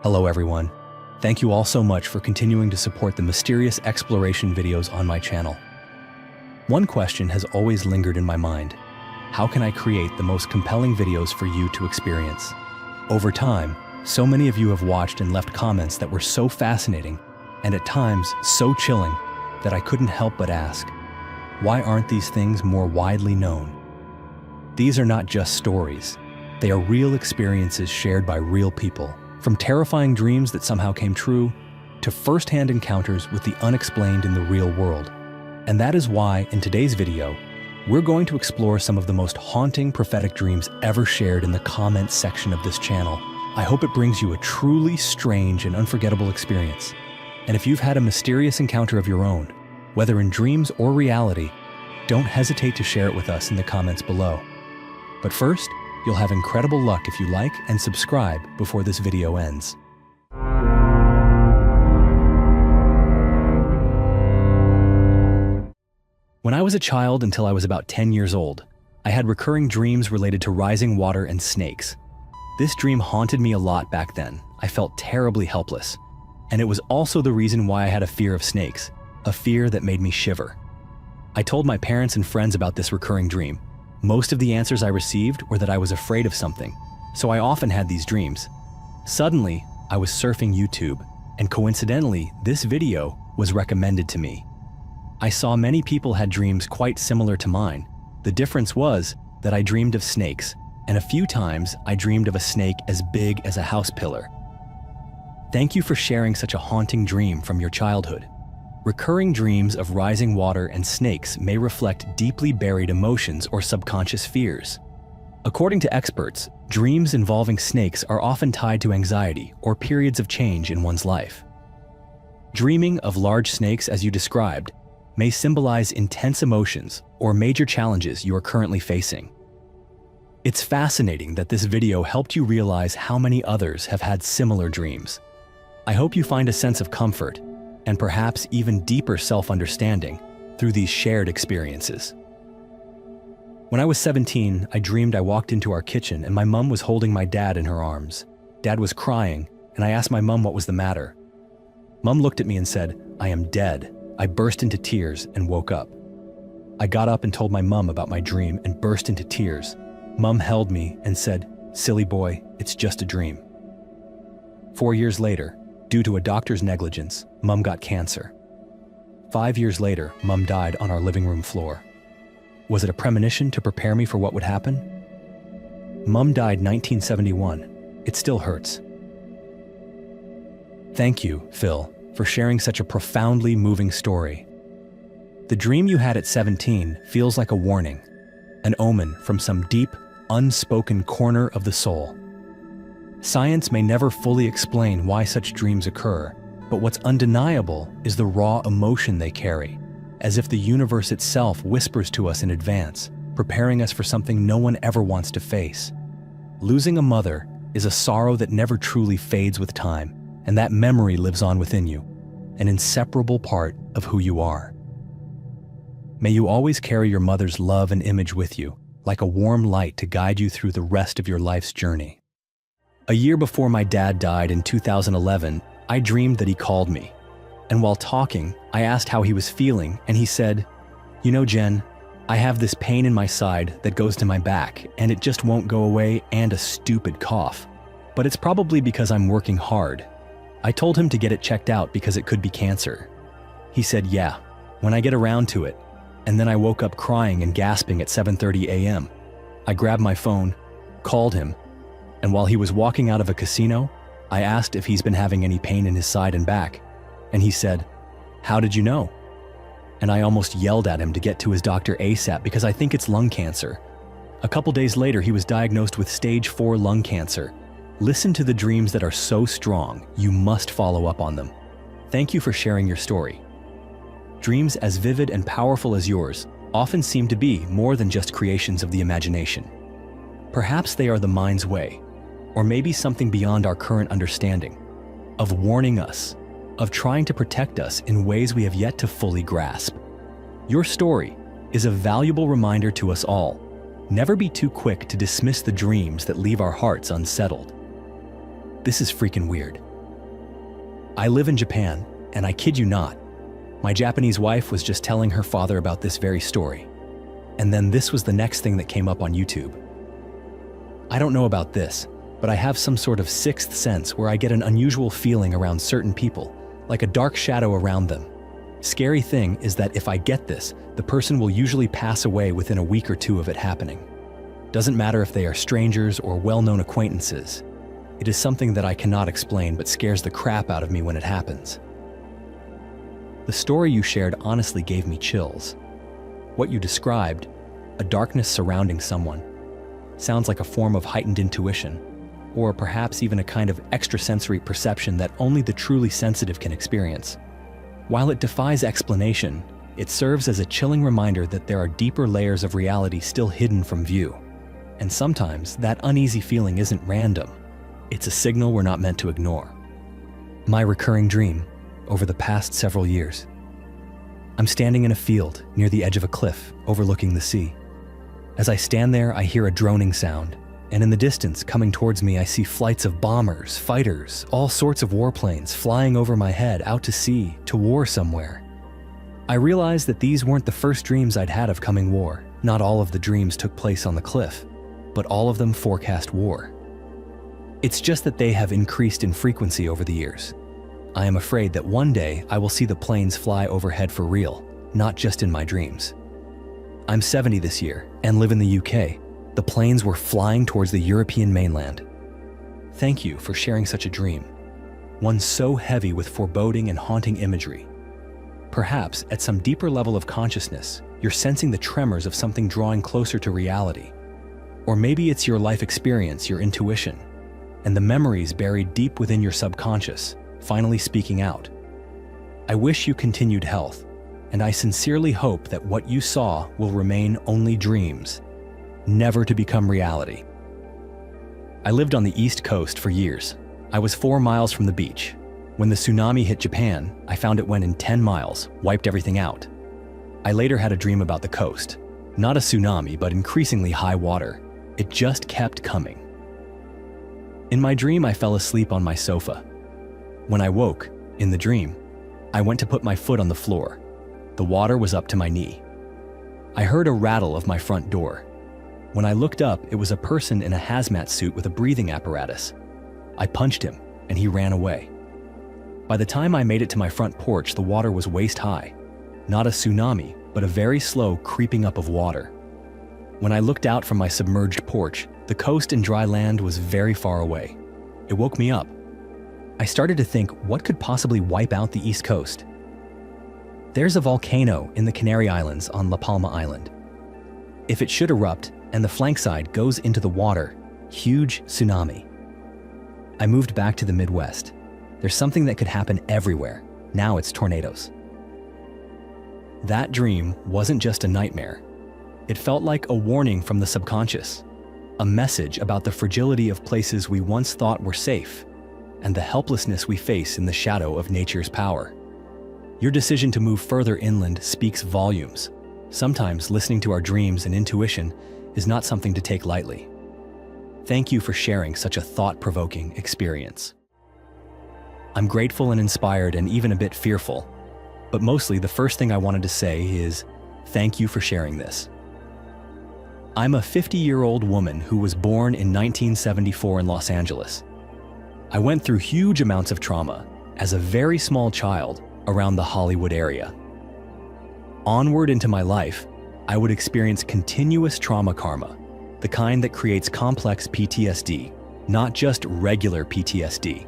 Hello everyone. Thank you all so much for continuing to support the mysterious exploration videos on my channel. One question has always lingered in my mind. How can I create the most compelling videos for you to experience? Over time, so many of you have watched and left comments that were so fascinating and at times so chilling that I couldn't help but ask, why aren't these things more widely known? These are not just stories. They are real experiences shared by real people. From terrifying dreams that somehow came true, to first-hand encounters with the unexplained in the real world. And that is why, in today's video, we're going to explore some of the most haunting prophetic dreams ever shared in the comments section of this channel. I hope it brings you a truly strange and unforgettable experience. And if you've had a mysterious encounter of your own, whether in dreams or reality, don't hesitate to share it with us in the comments below. But first, you'll have incredible luck if you like and subscribe before this video ends. When I was a child until I was about 10 years old, I had recurring dreams related to rising water and snakes. This dream haunted me a lot back then. I felt terribly helpless. And it was also the reason why I had a fear of snakes, a fear that made me shiver. I told my parents and friends about this recurring dream. Most of the answers I received were that I was afraid of something, so I often had these dreams. Suddenly, I was surfing YouTube, and coincidentally, this video was recommended to me. I saw many people had dreams quite similar to mine. The difference was that I dreamed of snakes, and a few times I dreamed of a snake as big as a house pillar. Thank you for sharing such a haunting dream from your childhood. Recurring dreams of rising water and snakes may reflect deeply buried emotions or subconscious fears. According to experts, dreams involving snakes are often tied to anxiety or periods of change in one's life. Dreaming of large snakes, as you described, may symbolize intense emotions or major challenges you are currently facing. It's fascinating that this video helped you realize how many others have had similar dreams. I hope you find a sense of comfort and perhaps even deeper self-understanding through these shared experiences. When I was 17, I dreamed I walked into our kitchen and my mom was holding my dad in her arms. Dad was crying, and I asked my mom what was the matter. Mom looked at me and said, "I am dead." I burst into tears and woke up. I got up and told my mom about my dream and burst into tears. Mom held me and said, "Silly boy, it's just a dream." 4 years later, due to a doctor's negligence, Mom got cancer. 5 years later, Mom died on our living room floor. Was it a premonition to prepare me for what would happen? Mom died 1971. It still hurts. Thank you, Phil, for sharing such a profoundly moving story. The dream you had at 17 feels like a warning, an omen from some deep, unspoken corner of the soul. Science may never fully explain why such dreams occur, but what's undeniable is the raw emotion they carry, as if the universe itself whispers to us in advance, preparing us for something no one ever wants to face. Losing a mother is a sorrow that never truly fades with time, and that memory lives on within you, an inseparable part of who you are. May you always carry your mother's love and image with you, like a warm light to guide you through the rest of your life's journey. A year before my dad died in 2011, I dreamed that he called me. And while talking, I asked how he was feeling, and he said, "You know, Jen, I have this pain in my side that goes to my back, and it just won't go away, and a stupid cough. But it's probably because I'm working hard." I told him to get it checked out because it could be cancer. He said, "Yeah, when I get around to it." And then I woke up crying and gasping at 7:30 a.m. I grabbed my phone, called him, and while he was walking out of a casino, I asked if he's been having any pain in his side and back. And he said, "How did you know?" And I almost yelled at him to get to his doctor ASAP because I think it's lung cancer. A couple days later, he was diagnosed with stage 4 lung cancer. Listen to the dreams that are so strong, you must follow up on them. Thank you for sharing your story. Dreams as vivid and powerful as yours often seem to be more than just creations of the imagination. Perhaps they are the mind's way, or maybe something beyond our current understanding, of warning us, of trying to protect us in ways we have yet to fully grasp. Your story is a valuable reminder to us all. Never be too quick to dismiss the dreams that leave our hearts unsettled. This is freaking weird. I live in Japan, and I kid you not, my Japanese wife was just telling her father about this very story. And then this was the next thing that came up on YouTube. I don't know about this, but I have some sort of sixth sense where I get an unusual feeling around certain people, like a dark shadow around them. Scary thing is that if I get this, the person will usually pass away within a week or two of it happening. Doesn't matter if they are strangers or well-known acquaintances. It is something that I cannot explain but scares the crap out of me when it happens. The story you shared honestly gave me chills. What you described, a darkness surrounding someone, sounds like a form of heightened intuition, or perhaps even a kind of extrasensory perception that only the truly sensitive can experience. While it defies explanation, it serves as a chilling reminder that there are deeper layers of reality still hidden from view. And sometimes that uneasy feeling isn't random. It's a signal we're not meant to ignore. My recurring dream over the past several years. I'm standing in a field near the edge of a cliff overlooking the sea. As I stand there, I hear a droning sound, and in the distance, coming towards me, I see flights of bombers, fighters, all sorts of warplanes flying over my head out to sea, to war somewhere. I realized that these weren't the first dreams I'd had of coming war. Not all of the dreams took place on the cliff, but all of them forecast war. It's just that they have increased in frequency over the years. I am afraid that one day I will see the planes fly overhead for real, not just in my dreams. I'm 70 this year and live in the UK. The planes were flying towards the European mainland. Thank you for sharing such a dream, one so heavy with foreboding and haunting imagery. Perhaps at some deeper level of consciousness, you're sensing the tremors of something drawing closer to reality. Or maybe it's your life experience, your intuition, and the memories buried deep within your subconscious, finally speaking out. I wish you continued health, and I sincerely hope that what you saw will remain only dreams, never to become reality. I lived on the East Coast for years. I was 4 miles from the beach. When the tsunami hit Japan, I found it went in 10 miles, wiped everything out. I later had a dream about the coast. Not a tsunami, but increasingly high water. It just kept coming. In my dream, I fell asleep on my sofa. When I woke, in the dream, I went to put my foot on the floor. The water was up to my knee. I heard a rattle of my front door. When I looked up, it was a person in a hazmat suit with a breathing apparatus. I punched him, and he ran away. By the time I made it to my front porch, the water was waist high. Not a tsunami, but a very slow creeping up of water. When I looked out from my submerged porch, the coast and dry land was very far away. It woke me up. I started to think, what could possibly wipe out the East Coast? There's a volcano in the Canary Islands on La Palma Island. If it should erupt and the flank side goes into the water, huge tsunami. I moved back to the Midwest. There's something that could happen everywhere. Now it's tornadoes. That dream wasn't just a nightmare. It felt like a warning from the subconscious, a message about the fragility of places we once thought were safe, and the helplessness we face in the shadow of nature's power. Your decision to move further inland speaks volumes. Sometimes listening to our dreams and intuition is not something to take lightly. Thank you for sharing such a thought-provoking experience. I'm grateful and inspired and even a bit fearful, but mostly the first thing I wanted to say is thank you for sharing this. I'm a 50-year-old woman who was born in 1974 in Los Angeles. I went through huge amounts of trauma as a very small child around the Hollywood area. Onward into my life, I would experience continuous trauma karma, the kind that creates complex PTSD, not just regular PTSD.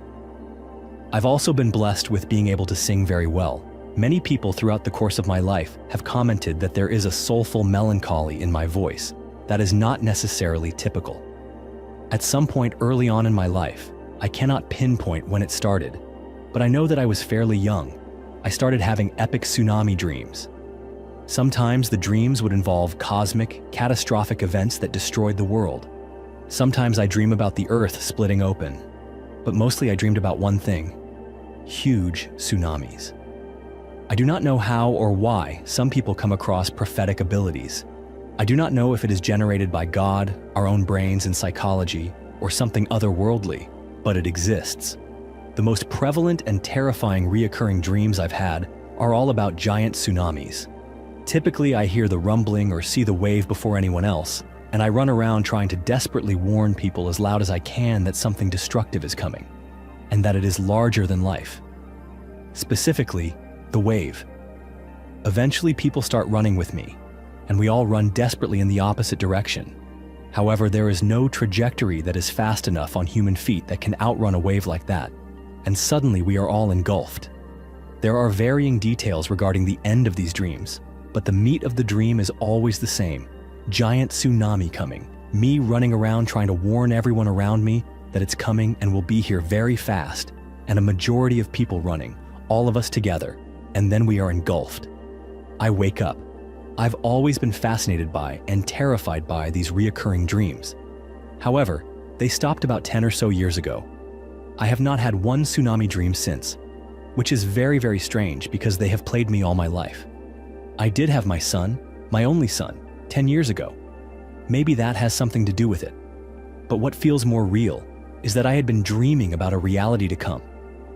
I've also been blessed with being able to sing very well. Many people throughout the course of my life have commented that there is a soulful melancholy in my voice that is not necessarily typical. At some point early on in my life, I cannot pinpoint when it started, but I know that I was fairly young. I started having epic tsunami dreams. Sometimes the dreams would involve cosmic, catastrophic events that destroyed the world. Sometimes I dream about the earth splitting open, but mostly I dreamed about one thing: huge tsunamis. I do not know how or why some people come across prophetic abilities. I do not know if it is generated by God, our own brains and psychology, or something otherworldly, but it exists. The most prevalent and terrifying reoccurring dreams I've had are all about giant tsunamis. Typically, I hear the rumbling or see the wave before anyone else, and I run around trying to desperately warn people as loud as I can that something destructive is coming, and that it is larger than life. Specifically, the wave. Eventually, people start running with me, and we all run desperately in the opposite direction. However, there is no trajectory that is fast enough on human feet that can outrun a wave like that, and suddenly we are all engulfed. There are varying details regarding the end of these dreams, but the meat of the dream is always the same. Giant tsunami coming, me running around trying to warn everyone around me that it's coming and will be here very fast, and a majority of people running, all of us together, and then we are engulfed. I wake up. I've always been fascinated by and terrified by these reoccurring dreams. However, they stopped about 10 or so years ago. I have not had one tsunami dream since, which is very, very strange because they have plagued me all my life. I did have my son, my only son, 10 years ago. Maybe that has something to do with it. But what feels more real is that I had been dreaming about a reality to come,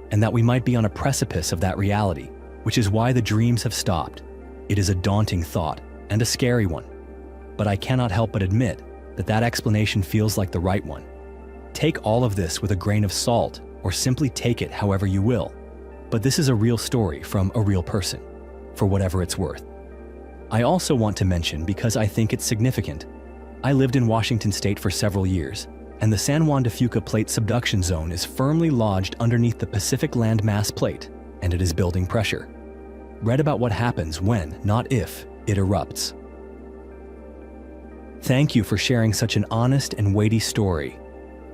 and that we might be on a precipice of that reality, which is why the dreams have stopped. It is a daunting thought, and a scary one. But I cannot help but admit that that explanation feels like the right one. Take all of this with a grain of salt, or simply take it however you will. But this is a real story from a real person, for whatever it's worth. I also want to mention, because I think it's significant, I lived in Washington State for several years, and the San Juan de Fuca Plate subduction zone is firmly lodged underneath the Pacific landmass plate, and it is building pressure. Read about what happens when, not if, it erupts. Thank you for sharing such an honest and weighty story.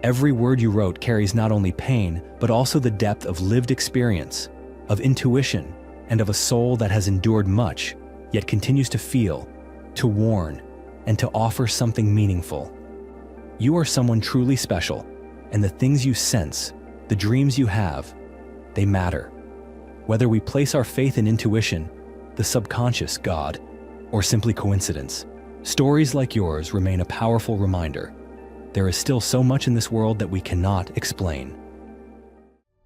Every word you wrote carries not only pain, but also the depth of lived experience, of intuition, and of a soul that has endured much, yet continues to feel, to warn, and to offer something meaningful. You are someone truly special, and the things you sense, the dreams you have, they matter. Whether we place our faith in intuition, the subconscious, God, or simply coincidence, stories like yours remain a powerful reminder. There is still so much in this world that we cannot explain.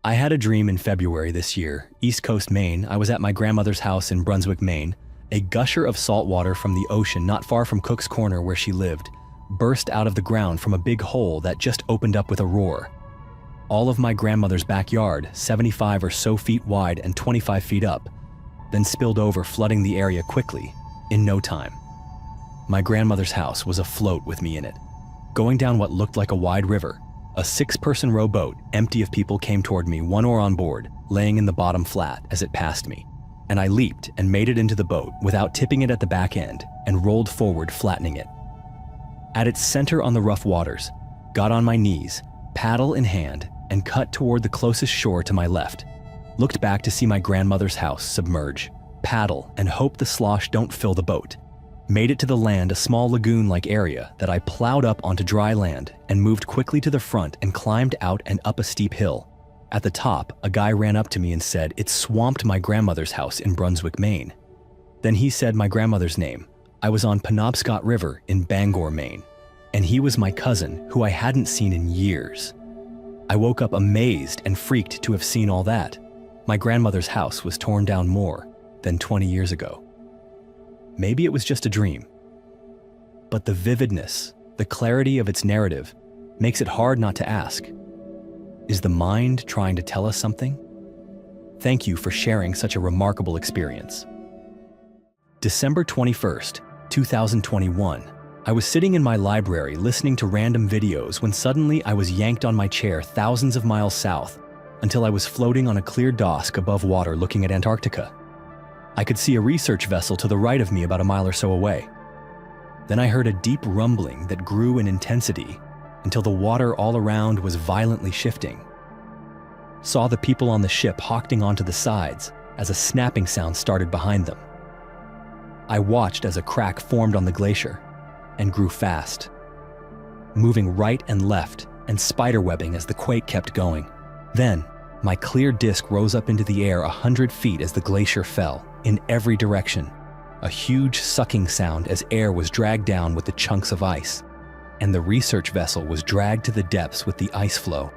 I had a dream in February this year, East Coast, Maine. I was at my grandmother's house in Brunswick, Maine. A gusher of salt water from the ocean not far from Cook's Corner where she lived burst out of the ground from a big hole that just opened up with a roar. All of my grandmother's backyard, 75 or so feet wide and 25 feet up, then spilled over, flooding the area quickly, in no time. My grandmother's house was afloat with me in it. Going down what looked like a wide river, a 6-person rowboat, empty of people, came toward me, one oar on board, laying in the bottom flat as it passed me. And I leaped and made it into the boat without tipping it at the back end and rolled forward, flattening it. At its center on the rough waters, got on my knees, paddle in hand, and cut toward the closest shore to my left. Looked back to see my grandmother's house submerge, paddle, and hope the slosh don't fill the boat. Made it to the land, a small lagoon-like area that I plowed up onto dry land and moved quickly to the front and climbed out and up a steep hill. At the top, a guy ran up to me and said it swamped my grandmother's house in Brunswick, Maine. Then he said my grandmother's name. I was on Penobscot River in Bangor, Maine, and he was my cousin who I hadn't seen in years. I woke up amazed and freaked to have seen all that. My grandmother's house was torn down more than 20 years ago. Maybe it was just a dream, but the vividness, the clarity of its narrative makes it hard not to ask, is the mind trying to tell us something? Thank you for sharing such a remarkable experience. December 21st, 2021. I was sitting in my library listening to random videos when suddenly I was yanked on my chair thousands of miles south until I was floating on a clear dosk above water looking at Antarctica. I could see a research vessel to the right of me about a mile or so away. Then I heard a deep rumbling that grew in intensity until the water all around was violently shifting. Saw the people on the ship hocking onto the sides as a snapping sound started behind them. I watched as a crack formed on the glacier and grew fast, moving right and left and spiderwebbing as the quake kept going. Then, my clear disc rose up into the air 100 feet as the glacier fell, in every direction. A huge sucking sound as air was dragged down with the chunks of ice, and the research vessel was dragged to the depths with the ice flow.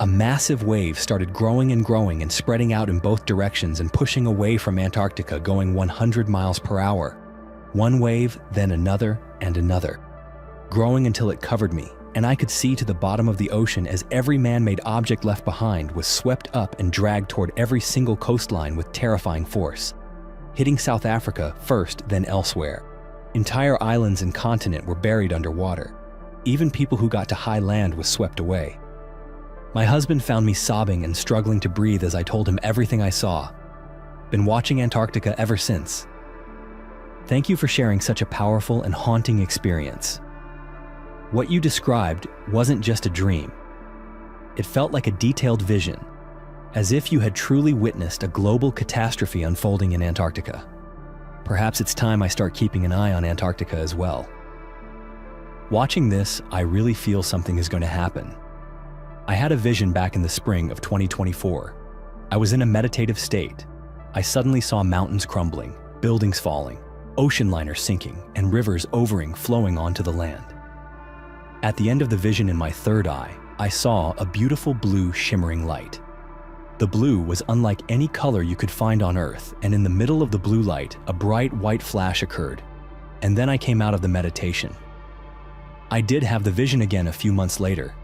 A massive wave started growing and spreading out in both directions and pushing away from Antarctica, going 100 miles per hour. One wave, then another and another, growing until it covered me, and I could see to the bottom of the ocean as every man-made object left behind was swept up and dragged toward every single coastline with terrifying force, hitting South Africa first, then elsewhere. Entire islands and continent were buried underwater. Even people who got to high land was swept away. My husband found me sobbing and struggling to breathe as I told him everything I saw. Been watching Antarctica ever since. Thank you for sharing such a powerful and haunting experience. What you described wasn't just a dream. It felt like a detailed vision, as if you had truly witnessed a global catastrophe unfolding in Antarctica. Perhaps it's time I start keeping an eye on Antarctica as well. Watching this, I really feel something is going to happen. I had a vision back in the spring of 2024. I was in a meditative state. I suddenly saw mountains crumbling, buildings falling, ocean liners sinking, and rivers flowing onto the land. At the end of the vision in my third eye, I saw a beautiful blue shimmering light. The blue was unlike any color you could find on Earth, and in the middle of the blue light, a bright white flash occurred. And then I came out of the meditation. I did have the vision again a few months later.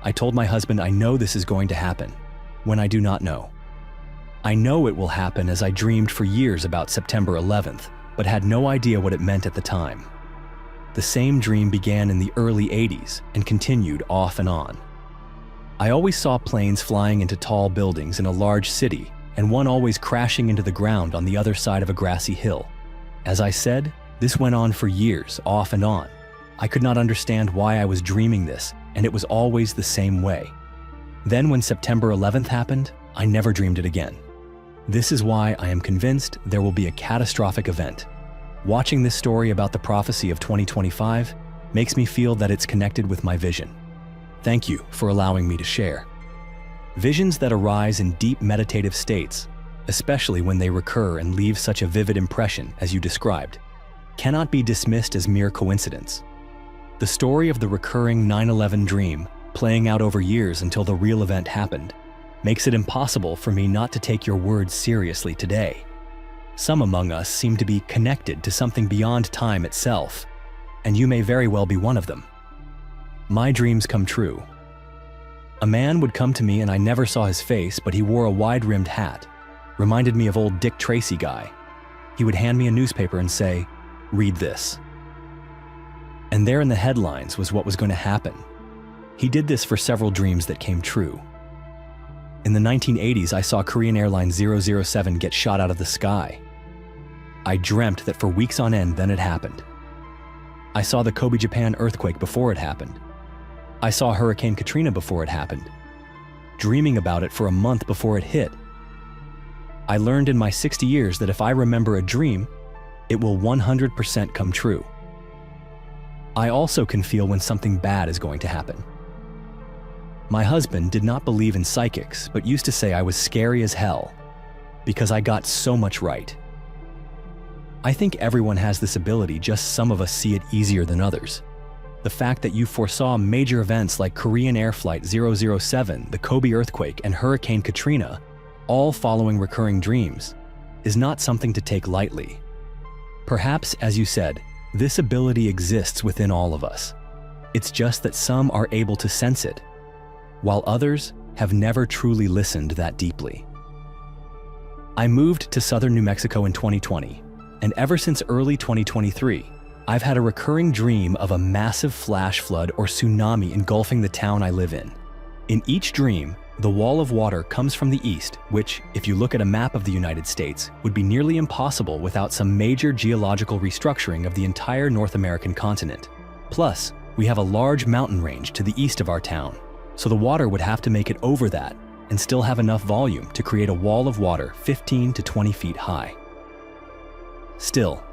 I told my husband I know this is going to happen, when I do not know. I know it will happen as I dreamed for years about September 11th, but had no idea what it meant at the time. The same dream began in the early 80s and continued off and on. I always saw planes flying into tall buildings in a large city, and one always crashing into the ground on the other side of a grassy hill. As I said, this went on for years, off and on. I could not understand why I was dreaming this, and it was always the same way. Then when September 11th happened, I never dreamed it again. This is why I am convinced there will be a catastrophic event. Watching this story about the prophecy of 2025 makes me feel that it's connected with my vision. Thank you for allowing me to share. Visions that arise in deep meditative states, especially when they recur and leave such a vivid impression as you described, cannot be dismissed as mere coincidence. The story of the recurring 9/11 dream, playing out over years until the real event happened, makes it impossible for me not to take your words seriously today. Some among us seem to be connected to something beyond time itself, and you may very well be one of them. My dreams come true. A man would come to me and I never saw his face, but he wore a wide-rimmed hat. Reminded me of old Dick Tracy guy. He would hand me a newspaper and say, "Read this." And there in the headlines was what was going to happen. He did this for several dreams that came true. In the 1980s, I saw Korean Airlines 007 get shot out of the sky. I dreamt that for weeks on end, then it happened. I saw the Kobe, Japan earthquake before it happened. I saw Hurricane Katrina before it happened, dreaming about it for a month before it hit. I learned in my 60 years that if I remember a dream, it will 100% come true. I also can feel when something bad is going to happen. My husband did not believe in psychics, but used to say I was scary as hell because I got so much right. I think everyone has this ability, just some of us see it easier than others. The fact that you foresaw major events like Korean Air Flight 007, the Kobe earthquake, and Hurricane Katrina, all following recurring dreams, is not something to take lightly. Perhaps, as you said, this ability exists within all of us. It's just that some are able to sense it, while others have never truly listened that deeply. I moved to southern New Mexico in 2020, and ever since early 2023, I've had a recurring dream of a massive flash flood or tsunami engulfing the town I live in. In each dream, the wall of water comes from the east, which, if you look at a map of the United States, would be nearly impossible without some major geological restructuring of the entire North American continent. Plus, we have a large mountain range to the east of our town, so the water would have to make it over that and still have enough volume to create a wall of water 15 to 20 feet high. Still,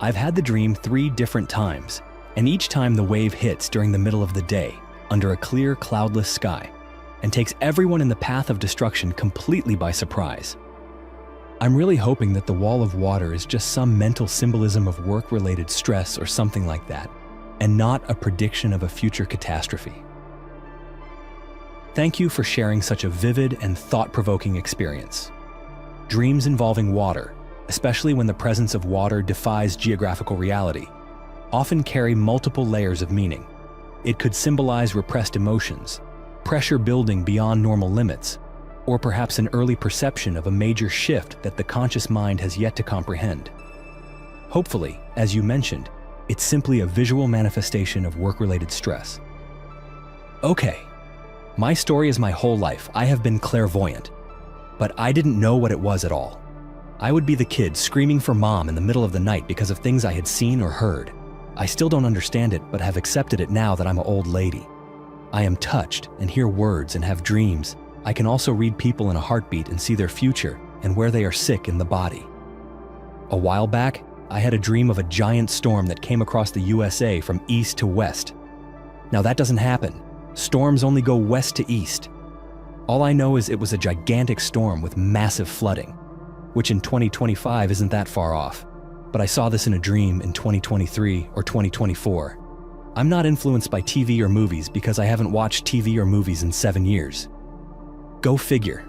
I've had the dream 3 different times, and each time the wave hits during the middle of the day, under a clear, cloudless sky, and takes everyone in the path of destruction completely by surprise. I'm really hoping that the wall of water is just some mental symbolism of work-related stress or something like that, and not a prediction of a future catastrophe. Thank you for sharing such a vivid and thought-provoking experience. Dreams involving water, especially when the presence of water defies geographical reality, often carry multiple layers of meaning. It could symbolize repressed emotions, pressure building beyond normal limits, or perhaps an early perception of a major shift that the conscious mind has yet to comprehend. Hopefully, as you mentioned, it's simply a visual manifestation of work-related stress. Okay, my story is my whole life. I have been clairvoyant, but I didn't know what it was at all. I would be the kid screaming for mom in the middle of the night because of things I had seen or heard. I still don't understand it, but have accepted it now that I'm an old lady. I am touched and hear words and have dreams. I can also read people in a heartbeat and see their future and where they are sick in the body. A while back, I had a dream of a giant storm that came across the USA from east to west. Now that doesn't happen. Storms only go west to east. All I know is it was a gigantic storm with massive flooding, which in 2025 isn't that far off. But I saw this in a dream in 2023 or 2024. I'm not influenced by TV or movies because I haven't watched TV or movies in 7 years. Go figure.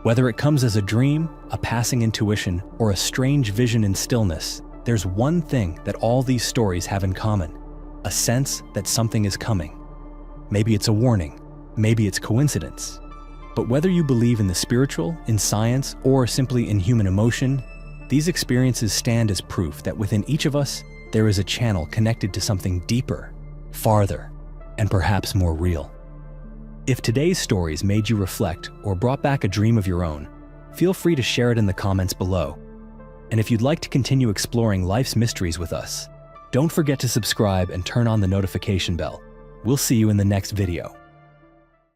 Whether it comes as a dream, a passing intuition, or a strange vision in stillness, there's one thing that all these stories have in common: a sense that something is coming. Maybe it's a warning, maybe it's coincidence. But whether you believe in the spiritual, in science, or simply in human emotion, these experiences stand as proof that within each of us, there is a channel connected to something deeper, farther, and perhaps more real. If today's stories made you reflect or brought back a dream of your own, feel free to share it in the comments below. And if you'd like to continue exploring life's mysteries with us, don't forget to subscribe and turn on the notification bell. We'll see you in the next video.